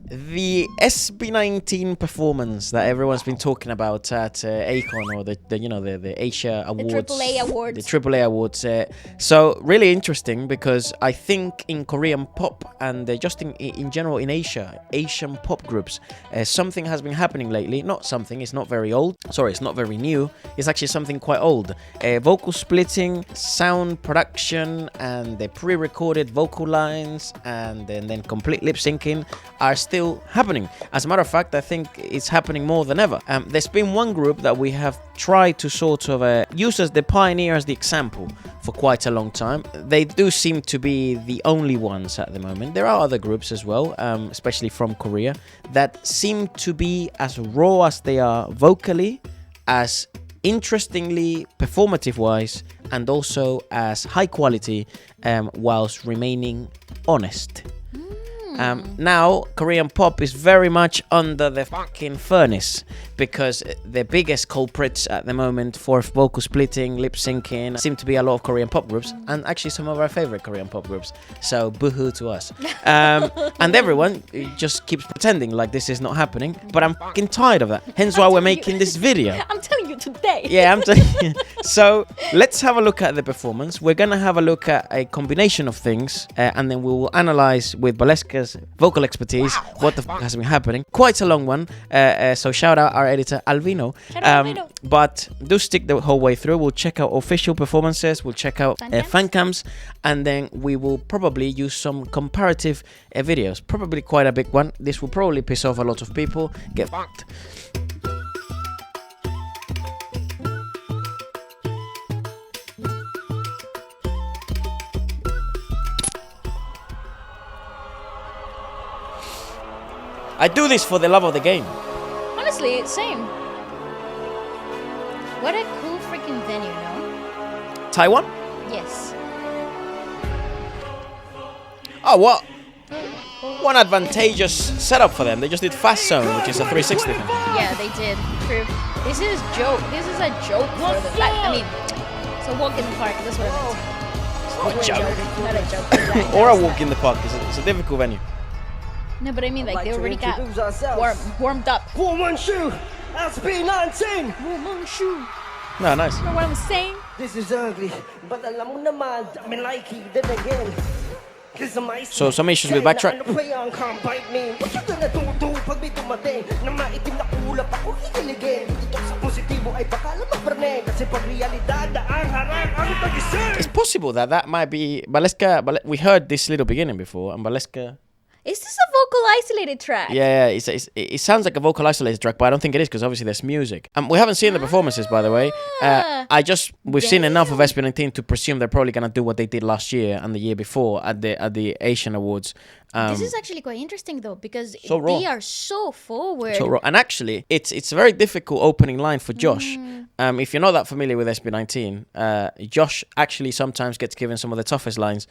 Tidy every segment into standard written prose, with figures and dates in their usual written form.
The SB19 performance that everyone's been talking about at Acon, or the Asia Awards, The AAA Awards. The AAA Awards. So really interesting, because I think in Korean pop and just in general in Asian pop groups, something has been happening lately. Not something, it's not very old. Sorry, it's not very new. It's actually something quite old. Vocal splitting, sound production, and the pre-recorded vocal lines, and then complete lip syncing are still happening. As a matter of fact, I think it's happening more than ever. There's been one group that we have tried to sort of use as the pioneer, as the example, for quite a long time. They do seem to be the only ones at the moment. There are other groups as well, especially from Korea, that seem to be as raw as they are vocally, as interestingly performative wise, and also as high quality, whilst remaining honest. Now, Korean pop is very much under the fucking furnace, because the biggest culprits at the moment for vocal splitting, lip syncing, seem to be a lot of Korean pop groups, and actually some of our favorite Korean pop groups. So, boohoo to us. And everyone just keeps pretending like this is not happening, but I'm fucking tired of that. Hence why we're making this video. I'm telling you today. Yeah, I'm telling you. So, let's have a look at the performance. We're gonna have a look at a combination of things, and then we will analyze with Waleska's vocal expertise what the fuck has been happening. Quite a long one, so shout out our editor Alvino. But do stick the whole way through. We'll check out official performances, we'll check out fan cams, and then we will probably use some comparative videos. Probably quite a big one. This will probably piss off a lot of people. Get fucked. I do this for the love of the game. Honestly, same. What a cool freaking venue, no? Taiwan? Yes. Oh, what? One advantageous setup for them. They just did Fast Zone, which is a 360 thing. Yeah, they did. True. This is a joke for them. Like, I mean, it's a walk in the park. That's what I meant. What joke? Not a joke. Or a walk in the park. It's a difficult venue. No, but I mean, like, they already got warmed up. SB19! No, nice. You know what I'm saying? This is ugly, but alam mo naman, dami like it, then again. So, some issues with backtrack. What you gonna do pag may dumating na maitim na kulap ako hihiligin? Dito sa positibo ay baka lamang perne, kasi pag realidad ang harang ang pagising. It's possible that might be Waleska. We heard this little beginning before, and Waleska. Is this a vocal isolated track? Yeah, it sounds like a vocal isolated track, but I don't think it is, because obviously there's music. We haven't seen the performances, by the way. We've seen enough of SB19 to presume they're probably gonna do what they did last year and the year before at the Asian Awards. This is actually quite interesting though, because so they are so forward. So raw. And actually, it's a very difficult opening line for Josh. If you're not that familiar with SB19, Josh actually sometimes gets given some of the toughest lines,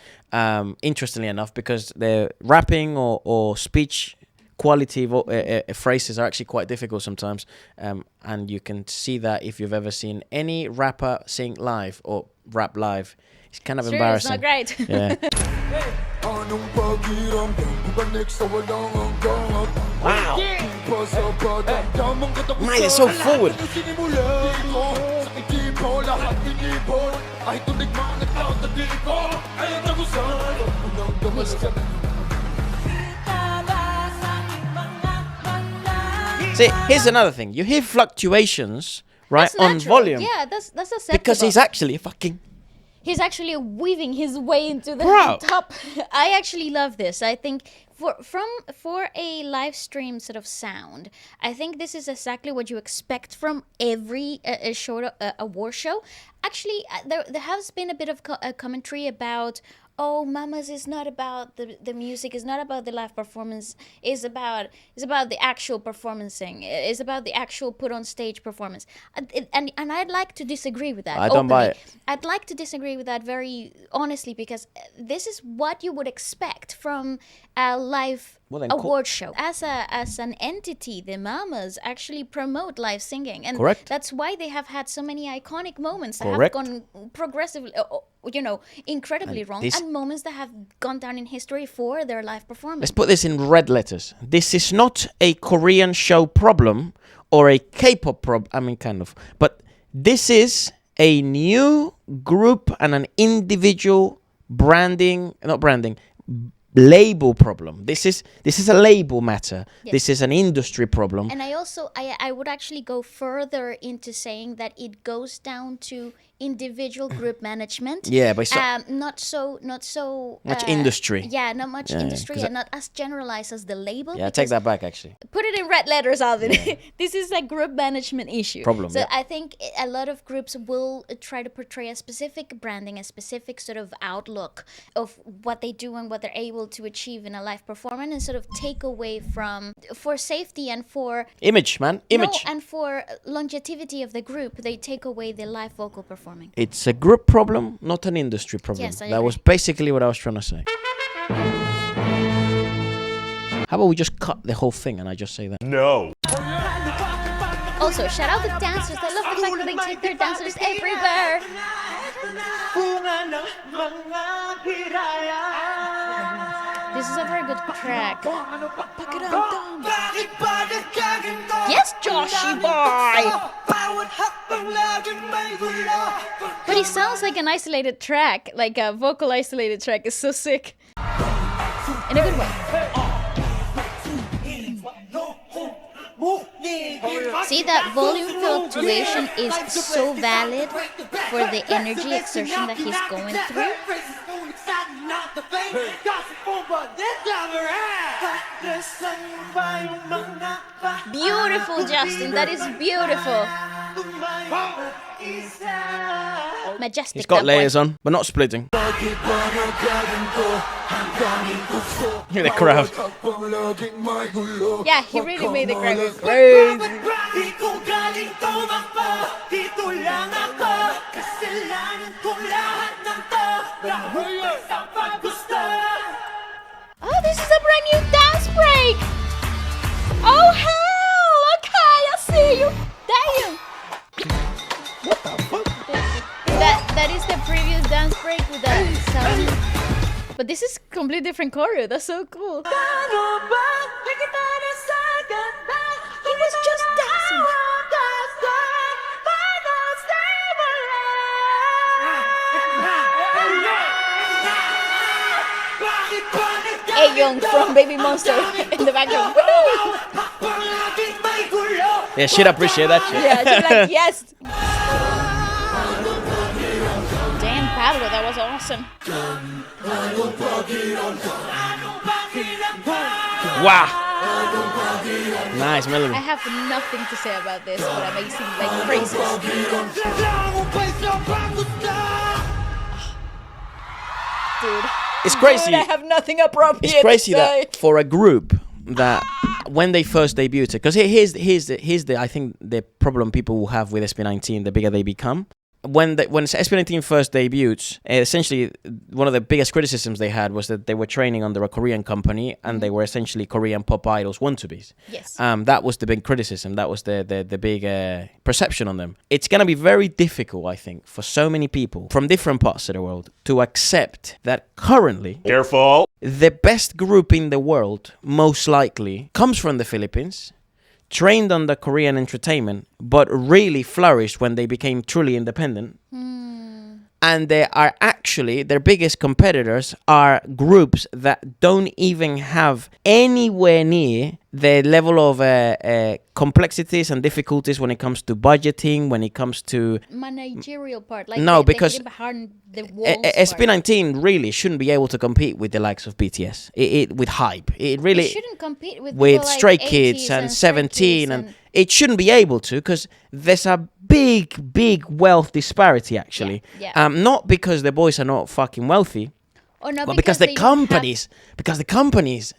interestingly enough, because they're rapping or speech quality phrases are actually quite difficult sometimes. And you can see that if you've ever seen any rapper sing live or rap live. It's kind of embarrassing. It's not great. Yeah. Wow. Man, it's so forward. See, here's another thing. You hear fluctuations, right, on volume. Yeah, that's acceptable. Because he's actually fucking... He's actually weaving his way into the top. I actually love this. I think for a live stream sort of sound, I think this is exactly what you expect from every award show. Actually, there has been a bit of commentary about, oh, Mamas is not about the music, is not about the live performance, is about the actual performancing, is about the actual put on stage performance. And I'd like to disagree with that. I don't buy it. I'd like to disagree with that very honestly, because this is what you would expect from a live award show. As an entity, the Mamas actually promote live singing, and Correct. that's why they have had so many iconic moments that Correct. have gone progressively, incredibly wrong, and moments that have gone down in history for their live performance. Let's put this in red letters. This is not a Korean show problem or a K-pop problem. I mean, kind of. But this is a new group and an individual label problem. This is a label matter. Yes. This is an industry problem. And I would actually go further into saying that it goes down to individual group management. Yeah, but not so much industry. Yeah, not much industry, and I- not as generalized as the label. Yeah, take that back, actually. Put it in red letters, Alvin. This is a group management issue. Problem, So yeah. I think a lot of groups will try to portray a specific branding, a specific sort of outlook of what they do and what they're able to achieve in a live performance, and sort of take away for safety and for Image, man. Image. No, and for longevity of the group, they take away the live vocal performing. It's a group problem, not an industry problem. Yes, I that agree. was basically what I was trying to say. How about we just cut the whole thing and I just say that? No. Also, shout out the dancers. I love the fact that they take their dancers everywhere. This is a very good track. Yes, Joshy boy! But it sounds like an isolated track, like a vocal isolated track. It's so sick. In a good way. See, that volume fluctuation is so valid for the energy exertion that he's going through. Beautiful, Justin. That is beautiful. Majestic. He's got that layers boy. on, but not splitting. Look at the crowd. Yeah, he really made the crowd go crazy. Oh, this is a brand new dance break. Oh, hell. Okay, I see you. Damn. That is the previous dance break with that sound. But this is completely different choreo. That's so cool. He was just dancing. Young from Baby Monster in the background. Woo! Yeah, she'd appreciate that shit. Yeah, she's like, yes. Damn, Pablo, that was awesome. Wow. Nice melody. I have nothing to say about this, but amazing, like praises. Dude. It's crazy. Dude, I have nothing appropriate It's crazy to say. that for a group that when they first debuted, because here's the I think the problem people will have with SB19 the bigger they become. When SB19 first debuted, essentially one of the biggest criticisms they had was that they were training under a Korean company and they were essentially Korean pop idols wannabes. Yes. That was the big criticism. That was the big perception on them. It's going to be very difficult, I think, for so many people from different parts of the world to accept that currently Careful. the best group in the world, most likely, comes from the Philippines, trained under Korean entertainment, but really flourished when they became truly independent. And they are actually, their biggest competitors are groups that don't even have anywhere near the level of complexities and difficulties when it comes to budgeting, when it comes to... Managerial part. Like No, they because hit behind the walls part. SB19 really shouldn't be able to compete with the likes of BTS, with hype. It really... It shouldn't compete with with people like Stray Kids 80s and Stray 17 Kids and it shouldn't be able to because there's a big wealth disparity actually. Yeah. Not because the boys are not fucking wealthy, or not but because the they companies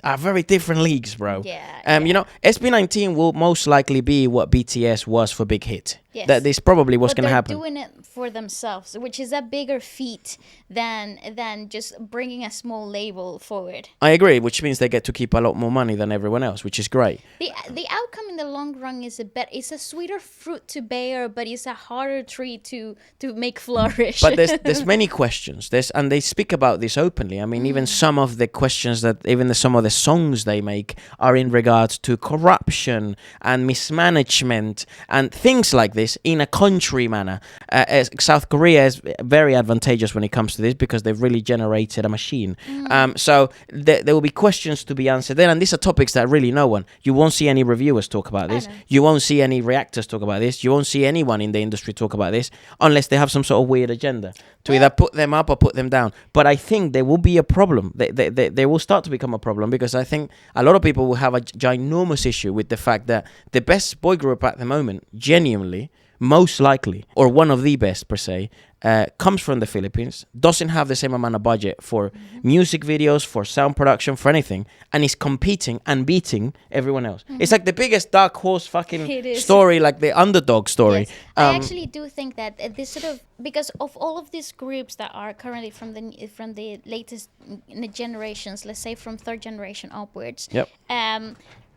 are very different leagues, bro. Yeah, You know, SB19 will most likely be what BTS was for Big Hit. Yes. That is probably what's But going to they're happen. doing it for themselves, which is a bigger feat than just bringing a small label forward. I agree, which means they get to keep a lot more money than everyone else, which is great. The outcome in the long run is it's a sweeter fruit to bear, but it's a harder tree to make flourish. But there's many questions. And they speak about this openly. I mean, even some of the questions some of the songs they make are in regards to corruption and mismanagement and things like this in a country manner. South Korea is very advantageous when it comes to this because they've really generated a machine. So there will be questions to be answered then, and these are topics that really you won't see any reviewers talk about this. You won't see any reactors talk about this. You won't see anyone in the industry talk about this unless they have some sort of weird agenda to either put them up or put them down. But I think there will be a problem. They will start to become a problem because I think a lot of people will have a ginormous issue with the fact that the best boy group at the moment, genuinely, most likely, or one of the best per se, comes from the Philippines, doesn't have the same amount of budget for music videos, for sound production, for anything, and is competing and beating everyone else. It's like the biggest dark horse fucking story, like the underdog story. Yes. I actually do think that this sort of, because of all of these groups that are currently from the latest generations, let's say from third generation upwards,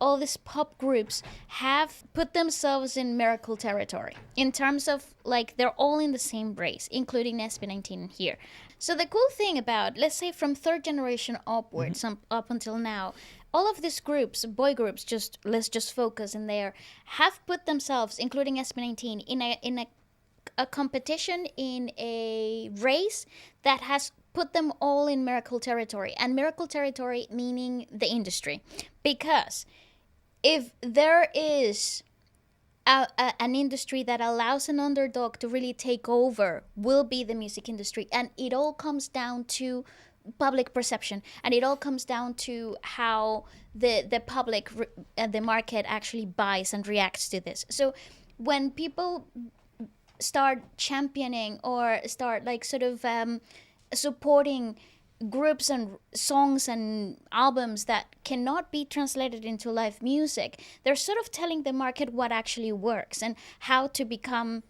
all these pop groups have put themselves in miracle territory in terms of like they're all in the same race, including SB19 here. So the cool thing about, let's say from third generation upwards, up until now, all of these groups, boy groups, let's just focus in there, have put themselves, including SB19, in a competition, in a race that has put them all in miracle territory. And miracle territory meaning the industry. Because if there is an industry that allows an underdog to really take over, will be the music industry. And it all comes down to public perception. And it all comes down to how the public, the market actually buys and reacts to this. So when people start championing or start like sort of supporting groups and songs and albums that cannot be translated into live music, they're sort of telling the market what actually works and how to become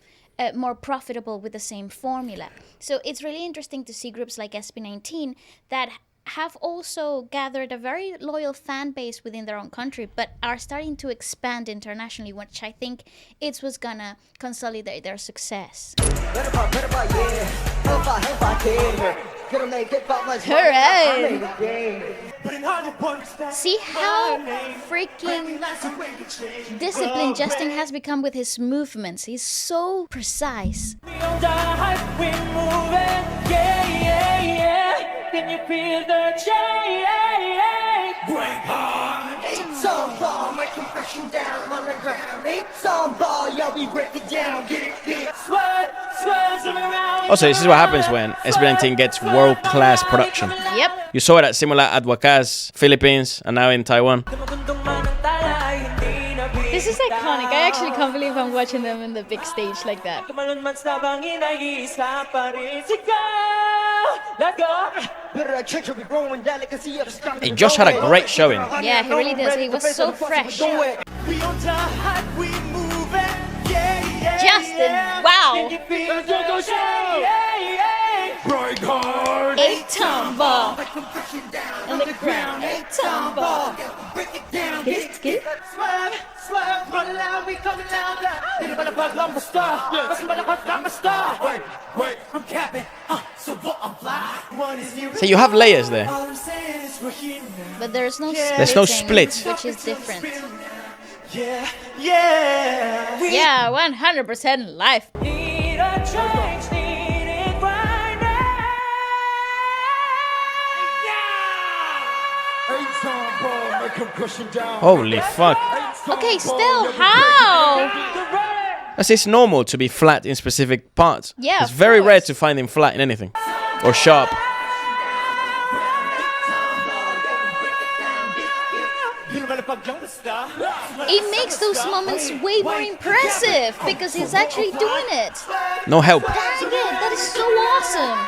more profitable with the same formula. So it's really interesting to see groups like SB19 that have also gathered a very loyal fan base within their own country, but are starting to expand internationally, which I think it's what's gonna consolidate their success. Hooray! See how freaking disciplined Justin has become with his movements. He's so precise. Can you feel the change? Break heart. It's on ball, my compression down on the ground. It's on ball, yo, we break it down, get it. Sweat, around. Also, this is what happens when SB19 gets world-class production. Yep. You saw it at similar at Wlsk, Philippines, and now in Taiwan. This is iconic. I actually can't believe I'm watching them in the big stage like that. Hey, Josh had a great showing. Yeah, he really does. He was so fresh. Justin, wow. A tumble. On the ground, a tumble. Get it? Swerve, run loud, we coming louder. I'm a star. I'm a star. Wait, I'm capping. So what I'm fly. So you have layers there. But there's no split. Which is different. Yeah. Yeah, 100% life. Need a change, need it right now. Holy fuck. Okay, still, how? As it's normal to be flat in specific parts. Yeah, it's very rare to find him flat in anything. Or sharp. It makes those moments way more impressive because he's actually doing it. No help. Dang it, that is so awesome.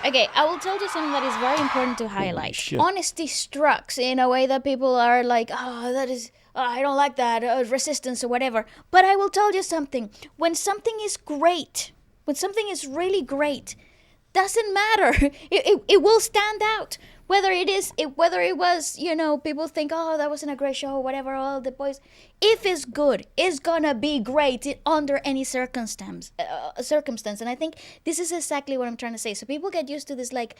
Okay, I will tell you something that is very important to highlight. Shit. Honesty strikes in a way that people are like, oh, that is I don't like that, resistance or whatever. But I will tell you something. When something is great, when something is really great, doesn't matter. It will stand out. Whether it was, people think, oh, that wasn't a great show, whatever, all the boys. If it's good, it's gonna be great under any circumstance. And I think this is exactly what I'm trying to say. So people get used to this, like,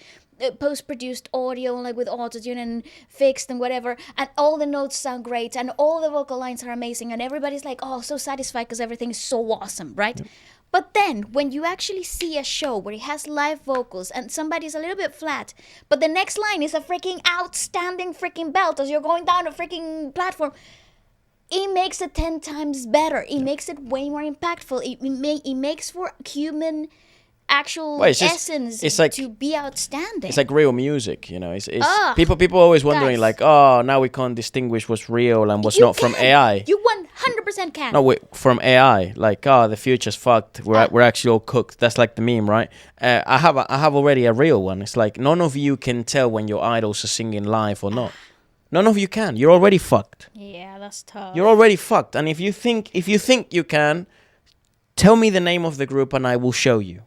post-produced audio, like with auto-tune and fixed and whatever, and all the notes sound great, and all the vocal lines are amazing, and everybody's like, oh, so satisfied because everything is so awesome, right? Mm. But then, when you actually see a show where it has live vocals and somebody's a little bit flat, but the next line is a freaking outstanding freaking belt as you're going down a freaking platform, it makes it 10 times better. It makes it way more impactful. It makes for human actual essence to be outstanding. It's like real music, It's people always wondering, like, oh, now we can't distinguish what's real and what's not from AI. You 100% can. No, from AI, like, oh, the future's fucked. We're actually all cooked. That's like the meme, right? I have already a real one. It's like none of you can tell when your idols are singing live or not. None of you can. You're already fucked. Yeah, that's tough. You're already fucked. And if you think you can, tell me the name of the group and I will show you.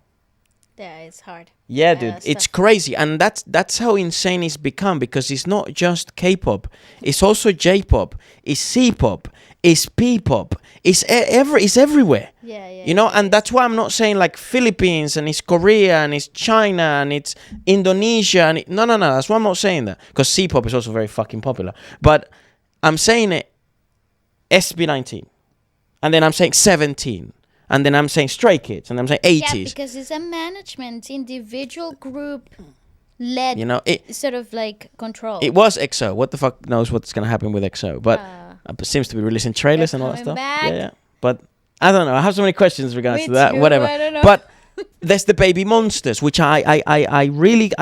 Yeah, it's hard. Yeah, dude, it's crazy, and that's how insane it's become, because it's not just K-pop, it's also J-pop, it's C-pop, it's P-pop, it's everywhere. Yeah. And that's why I'm not saying like Philippines and it's Korea and it's China and it's Indonesia and no. That's why I'm not saying that, because C-pop is also very fucking popular. But I'm saying it SB19, and then I'm saying 17. And then I'm saying Stray Kids, and I'm saying 80s. Yeah, because it's a management, individual group led, sort of like control. It was XO. What the fuck knows what's going to happen with XO? But it seems to be releasing trailers and all that stuff. Back. Yeah. But I don't know. I have so many questions in regards to that. Whatever. I don't know. But there's the Baby Monsters, which I really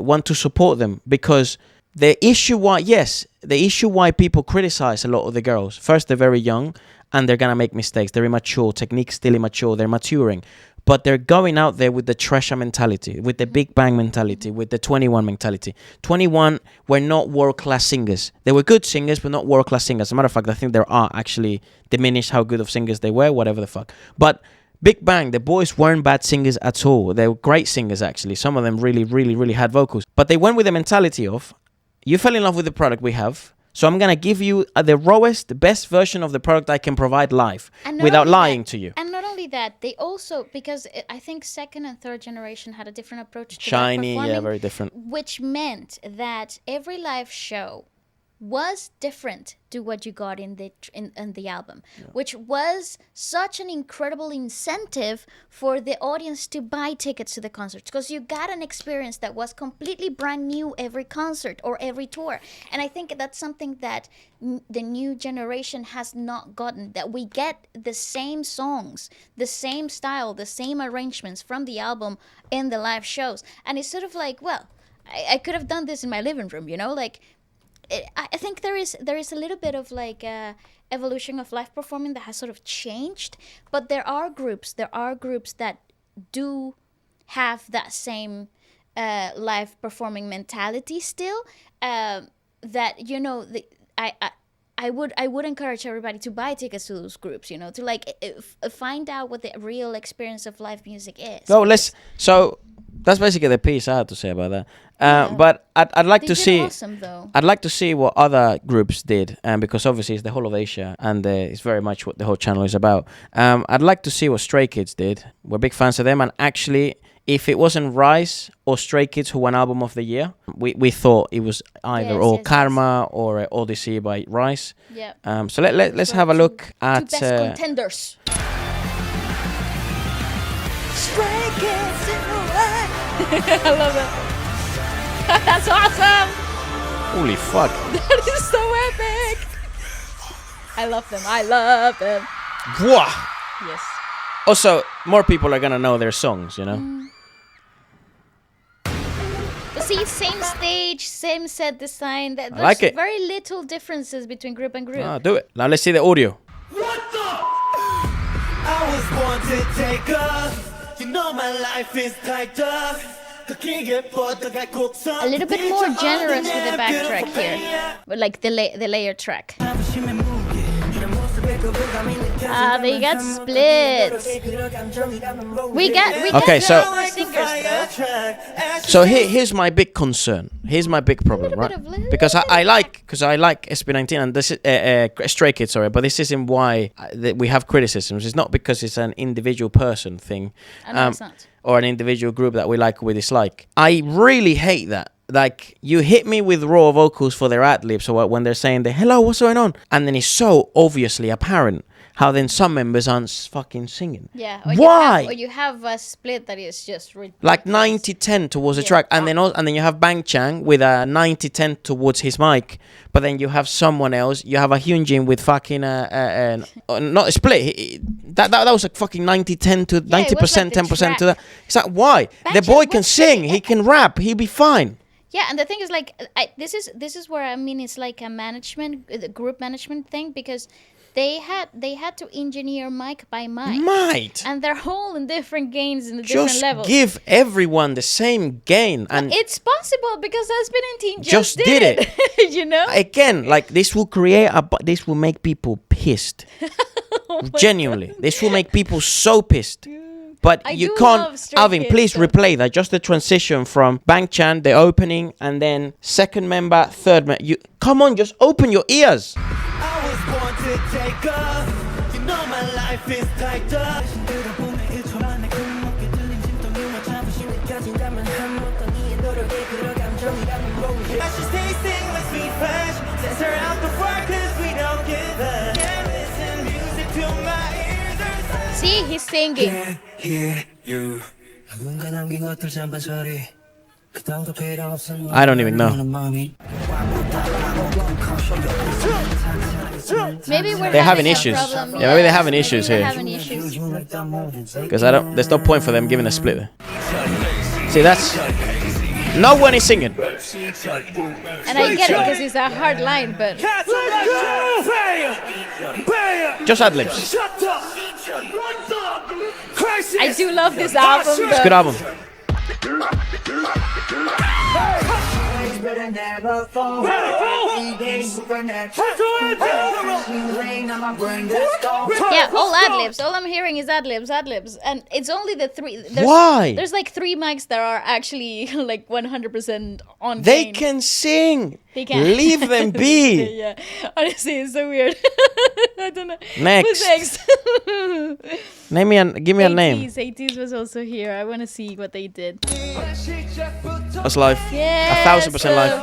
want to support them, because the issue why people criticize a lot of the girls. First, they're very young. And they're going to make mistakes. They're immature. Technique's still immature. They're maturing. But they're going out there with the treasure mentality, with the Big Bang mentality, with the 21 mentality. 21 were not world-class singers. They were good singers, but not world-class singers. As a matter of fact, I think their art actually diminished how good of singers they were, whatever the fuck. But Big Bang, the boys weren't bad singers at all. They were great singers, actually. Some of them really had vocals. But they went with the mentality of, you fell in love with the product we have, so I'm going to give you the rawest, the best version of the product I can provide live without lying to you. And not only that, they also, because I think second and third generation had a different approach to Shiny, live performing, yeah, very different. Which meant that every live show was different to what you got in the album, which was such an incredible incentive for the audience to buy tickets to the concerts, because you got an experience that was completely brand new every concert or every tour. And I think that's something that the new generation has not gotten, that we get the same songs, the same style, the same arrangements from the album in the live shows. And it's sort of like, well, I could have done this in my living room, like, I think there is a little bit of like evolution of live performing that has sort of changed, but there are groups that do have that same live performing mentality still. That I would encourage everybody to buy tickets to those groups, to like find out what the real experience of live music is. So that's basically the piece I had to say about that. But I'd like to see. Awesome, though. I'd like to see what other groups did, because obviously it's the whole of Asia, and it's very much what the whole channel is about. I'd like to see what Stray Kids did. We're big fans of them, and actually, if it wasn't Rise or Stray Kids who won Album of the Year, we thought it was either Karma or Odyssey by Rise. Yeah. So let's have a look at two best contenders. Stray Kids in the way. I love it. That's awesome! Holy fuck. That is so epic! I love them. Whoa! Yes. Also, more people are gonna know their songs, See, same stage, same set design. There's I like it. Very little differences between group and group. Do it. Now let's see the audio. What the? I was born to take off. My life is tied up. A little bit more generous with the backtrack here, but like the layer track. They got split. We Okay, got so- more singers, though. So here's my big concern. Here's my big problem, Little right? bit of little Because bit I like SB19 and this is, Stray Kids, sorry, but this isn't why we have criticisms. It's not because it's an individual person thing, No, it's not. or an individual group that we like or we dislike. I really hate that. Like, you hit me with raw vocals for their ad-libs, or when they're saying, hello, what's going on? And then it's so obviously apparent how then some members aren't fucking singing. Yeah. Why? You have a split that is just ridiculous. Like 90-10 towards the track, and then you have Bang Chang with a 90-10 towards his mic, but then you have someone else. You have a Hyunjin with fucking not a split. That was like fucking 90-10 to 90%, 10% to that. It's like, why? The boy can sing. He can rap. He'll be fine. Yeah, and the thing is, like, this is where, I mean, it's like a the group management thing, because they had to engineer mic by mic. Might. And they're all in different gains in the different Just levels. give everyone the same gain, and It's possible because SB19 Just did it. You know? again, like, this will this will make people pissed. Genuinely, this will make people so pissed. But I you do can't, love Stray Alvin, Kids, please though. replay that. Just the transition from Bang Chan, the opening, and then second member, third member. You come on, just open your ears. I was born to take off. You know my life is tied up. I should stay sing with me fresh. Sends her out the far 'cause we don't give up. Can't listen music till my ears are set. See, he's singing. I don't even know. Maybe we're They're having a issues. problem. Yeah, maybe they're having issues They're here. having issues. Because there's no point for them giving a split there. See, that's... No one is singing. And I get it because it's a hard line, but Just ad-libs. I do love this album. It's a good album. Yeah, all ad-libs. All I'm hearing is ad-libs. And it's only the three. Why? There's like 3 mics that are actually like 100% on They gain. can sing. They can. Leave them be. Yeah, honestly, it's so weird. I don't know. Next. Who's next? Give me a name. 80s was also here. I want to see what they did. That's live. Yeah. 1000% live.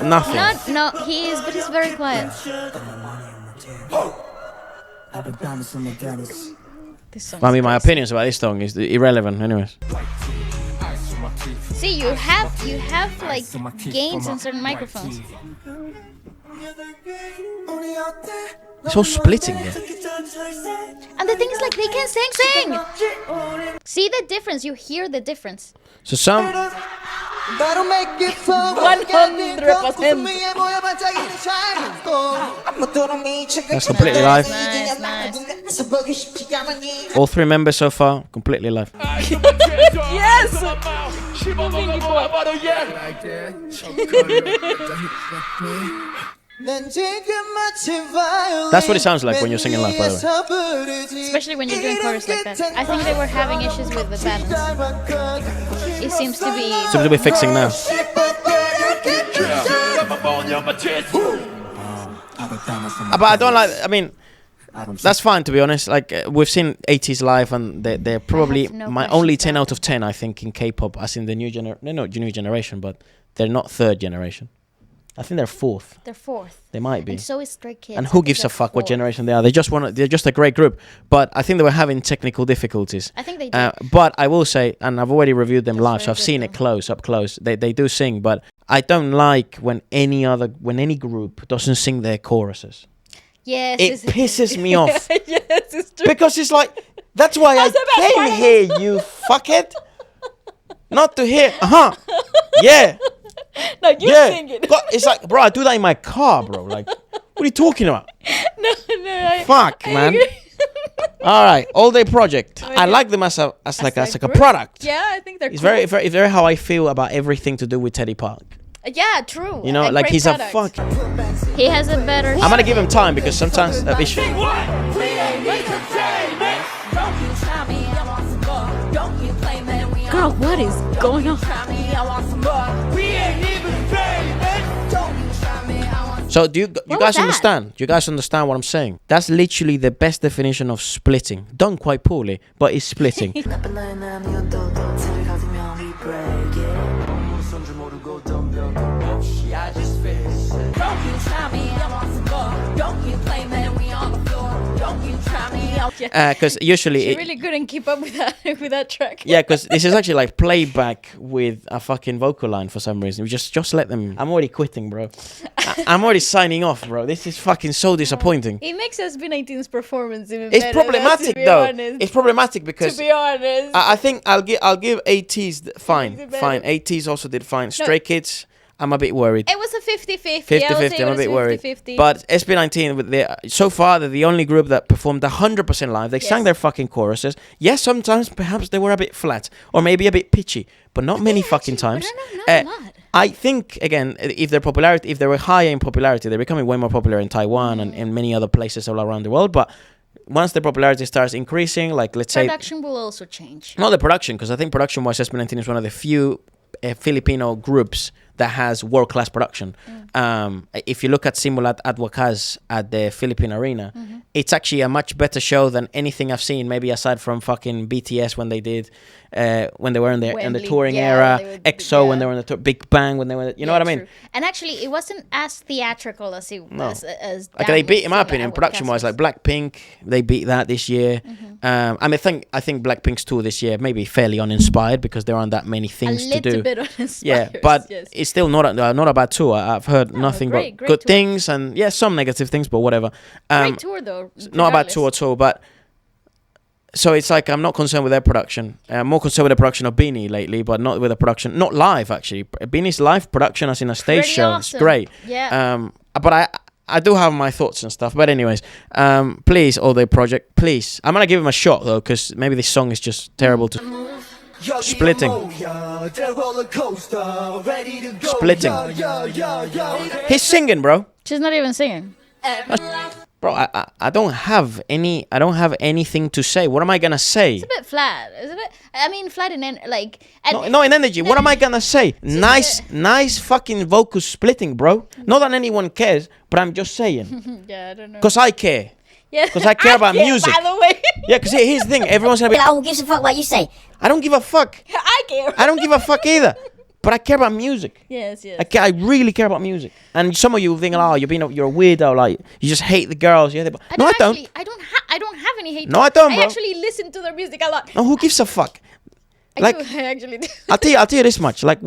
Nothing. No, he is, but he's very quiet. This song I is mean, my crazy. opinions about this song is irrelevant, anyways. See, you have like gains on certain microphones. It's all splitting there. And the thing is, like, they can sing. See the difference? You hear the difference. So some... 100%. That's completely live. Nice. All 3 members so far, completely live. Yes. That's what it sounds like when you're singing live, by the way. Especially when you're doing chorus like that. I think they were having issues with the balance. It seems to be. Seems to be fixing now. But I don't like... I mean... That's fine, to be honest. Like, we've seen 80s live, and they're probably no my questions only 10 about out of 10, I think, in K-pop, as in the new generation. They're not new generation, but they're not third generation. I think they're fourth. They're fourth. They might be. And so is Stray Kids. And I who think gives a they're fuck what fourth. generation they are? They're just a great group. But I think they were having technical difficulties. I think they do. But I will say, and I've already reviewed them live, so very I've good seen it though. up close. They do sing, but I don't like when any group doesn't sing their choruses. Yes. It pisses me off. Yes, it's true. Because it's like, that's why I came here, you fuckhead. Not to hear, yeah, No, you yeah. sing it. God, it's like, bro, I do that in my car, bro. Like, what are you talking about? No, Fuck, I man. agree. All right, All Day Project. Oh, I yeah. like them as like a group? product. Yeah, I think they're It's cool. very how I feel about everything to do with Teddy Park. Yeah, true. You know, like great he's product. a fuck. He has a better. I'm gonna give him time because sometimes we should. Girl, what is going on? So do you was guys that? understand? Do you guys understand what I'm saying? That's literally the best definition of splitting. Done quite poorly, but it's splitting. Because usually She really couldn't keep up with that with that track. yeah, because this is actually like playback with a fucking vocal line for some reason. We just let them. I'm already quitting, bro. I'm already signing off, bro. This is fucking so disappointing. It makes SB19's performance even It's better. problematic to be though. honest. It's problematic because To be honest. I think I'll give ATs fine. Makes it better. Fine. ATs also did fine. Stray Kids, I'm a bit worried. It was a 50-50. 50-50, I'm a bit worried. 50-50. But SB19, so far, they're the only group that performed 100% live. They sang Yes. their fucking choruses. Yes, sometimes perhaps they were a bit flat or maybe a bit pitchy, but not many fucking times. Not a lot. I think, again, if they were higher in popularity, they're becoming way more popular in Taiwan and many other places all around the world. But once the popularity starts increasing, like let's say... Production will also change. Not the production, because I think production-wise, SB19 is one of the few Filipino groups that has world-class production. If you look at Simulat at Wakas at the Philippine Arena, it's actually a much better show than anything I've seen, maybe aside from fucking BTS when they did, when they were in the Wembley, touring yeah, era, they were- EXO when yeah. they were in the Big Bang when they were, you know what I mean? True. And actually, it wasn't as theatrical as it was. As Like they beat, in my Down opinion, with production-wise, like Blackpink, they beat that this year. I think Blackpink's tour this year may be fairly uninspired because there aren't that many a things to little do. bit uninspired. Yeah, but yes. it's still not a bad tour. I've heard nothing great but good tour. things and some negative things, but whatever. Great tour though. Not a bad regardless. tour at all, but so it's like I'm not concerned with their production. I'm more concerned with the production of Beanie lately, but not with the production, not live actually. Beanie's live production as in a stage Pretty show, awesome. it's great. Yeah. But I do have my thoughts and stuff. But anyways, please, All Day Project, please. I'm gonna give him a shot though, because maybe this song is just terrible to. Splitting. Splitting. He's singing, bro. She's not even singing. Bro, I don't have anything to say. What am I gonna say? It's a bit flat, isn't it? I mean, flat in like. And No, in energy. What am I gonna say? Nice fucking vocal splitting, bro. Not that anyone cares, but I'm just saying. Yeah, I don't know. Cause I care. Yeah. Cause I care about music. By the way. Yeah, cause here's the thing. Everyone's gonna be. Who gives a fuck what you say? I don't give a fuck. I care. I don't give a fuck either. But I care about music. Yes. I really care about music. And some of you think, oh, you're a weirdo. Like you just hate the girls. No, I don't. I don't have any hate. No, I don't, bro. I actually listen to their music a lot. No, who gives a fuck? I actually do. I'll tell you this much. Like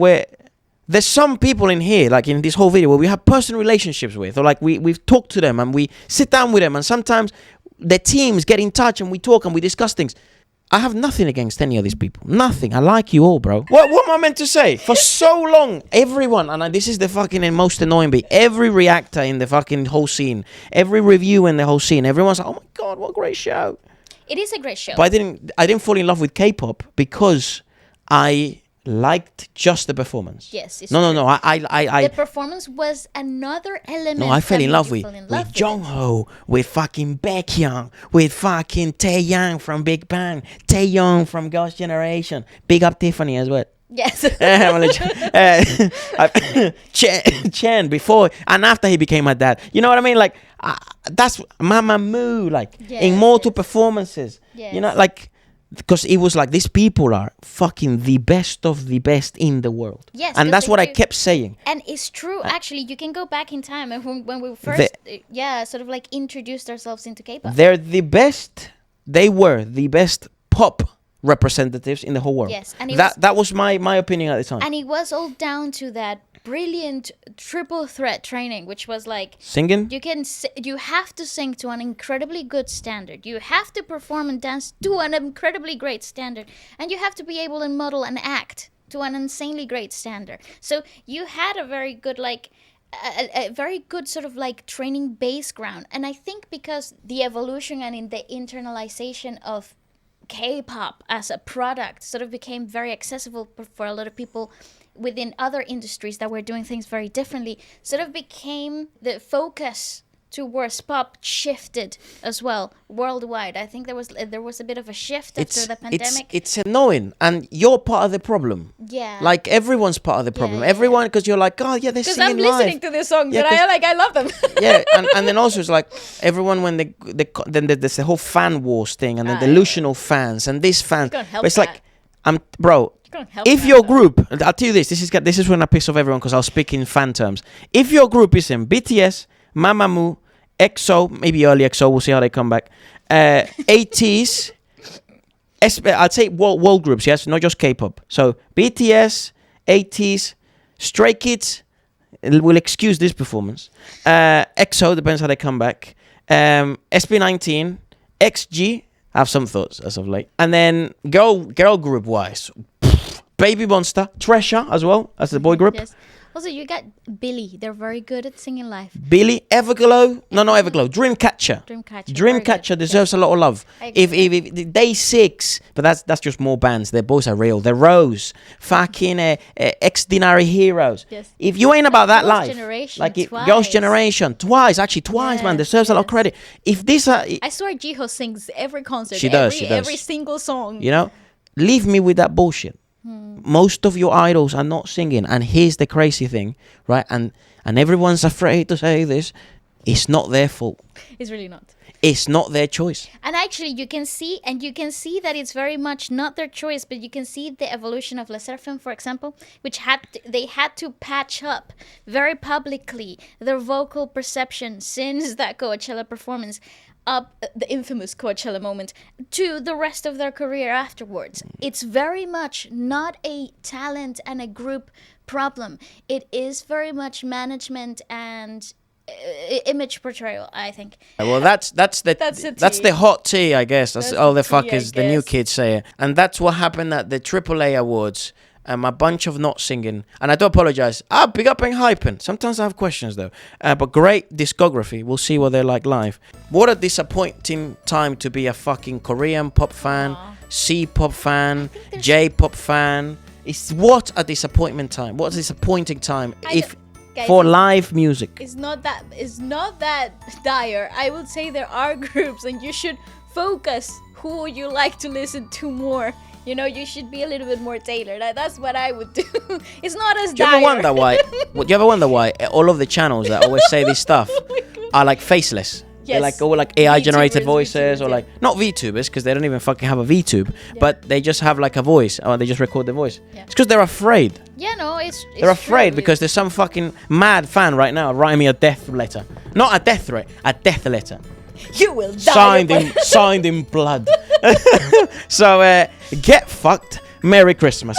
there's some people in here, like in this whole video, where we have personal relationships with, or like we've talked to them and we sit down with them, and sometimes the teams get in touch and we talk and we discuss things. I have nothing against any of these people. Nothing. I like you all, bro. What am I meant to say? For so long, everyone, and this is the fucking most annoying bit, every reactor in the fucking whole scene, every review in the whole scene, everyone's like, oh my God, what a great show. It is a great show. But I didn't fall in love with K-pop because I liked just the performance. Yes. No. The performance was another element. No, I fell in love with it. Jongho, with fucking Baekhyun, with fucking Taeyang from Big Bang, Taeyong from Girls' Generation. Big up Tiffany as well. Yes. Chen before and after he became my dad. You know what I mean? Like that's Mama Moo. Like immortal performances. Yes. You know, like. Because it was like these people are fucking the best of the best in the world. Yes, and that's what I kept saying. And it's true, actually. You can go back in time and when we first, sort of like introduced ourselves into K-pop. They're the best. They were the best pop representatives in the whole world. Yes, and that was my opinion at the time. And it was all down to that brilliant triple threat training, which was like singing. You have to sing to an incredibly good standard. You have to perform and dance to an incredibly great standard, and you have to be able to model and act to an insanely great standard. So you had a very good a very good sort of like training base ground. And I think because the evolution and in the internalization of K-pop as a product sort of became very accessible for a lot of people within other industries that were doing things very differently, sort of became the focus towards pop shifted as well worldwide. I think there was a bit of a shift after the pandemic. It's annoying, and you're part of the problem. Yeah. Like everyone's part of the problem. Everyone, because you're like, oh yeah, they're singing live. Because I'm listening to this song that I love them. Yeah, and then also it's like everyone when then there's the whole fan wars thing and the delusional fans and this fans. But it's like, bro. If your group, I'll tell you this is when I piss off everyone because I'll speak in fan terms. If your group is in BTS, Mamamoo, EXO, maybe early EXO, we'll see how they come back. 80s, I'd say world groups, yes, not just K-pop. So BTS, 80s, Stray Kids, we'll excuse this performance. EXO, depends how they come back. SB19, XG, I have some thoughts as of late. And then girl group wise, Baby Monster, Treasure as well as the boy group. Yes. Also, you got Billy. They're very good at singing live. Billy, Everglow. No, not Everglow. Dreamcatcher. Dreamcatcher deserves a lot of love. If Day 6, but that's just more bands. Their boys are real. They're Rose. Fucking Extraordinary Heroes. Yes. If you ain't about that life, Girls' Generation, Twice, man, deserves a lot of credit. If this I swear Jiho sings every concert. She does. Every single song. You know, leave me with that bullshit. Most of your idols are not singing, and here's the crazy thing, right? And everyone's afraid to say this. It's not their fault. It's really not. It's not their choice. And actually, you can see that it's very much not their choice, but you can see the evolution of Le Sserafim, for example, which they had to patch up very publicly their vocal perception since that Coachella performance, up the infamous Coachella moment, to the rest of their career afterwards. It's very much not a talent and a group problem. It is very much management and image portrayal, I think. Well, that's the hot tea, I guess. That's all the fuckers, the new kids say it. And that's what happened at the AAA Awards. A bunch of not singing, and I do apologize. Big up and hyping. Sometimes I have questions though, but great discography. We'll see what they're like live. What a disappointing time to be a fucking Korean pop fan, C-pop fan, J-pop fan. What a disappointment time. What a disappointing time for live music. It's not that dire. I would say there are groups, and you should focus who you like to listen to more. You know, you should be a little bit more tailored. That's what I would do. It's not as dire. Do you ever wonder why all of the channels that always say this stuff are like faceless? Yes. They're like all like AI generated voices, or like not VTubers, because they don't even fucking have a VTube, but they just have like a voice, or they just record the voice. Yeah. It's because they're afraid. Yeah, no, they're afraid because there's some fucking mad fan right now writing me a death letter. Not a death threat, a death letter. You will die. Signed in blood. So get fucked. Merry Christmas.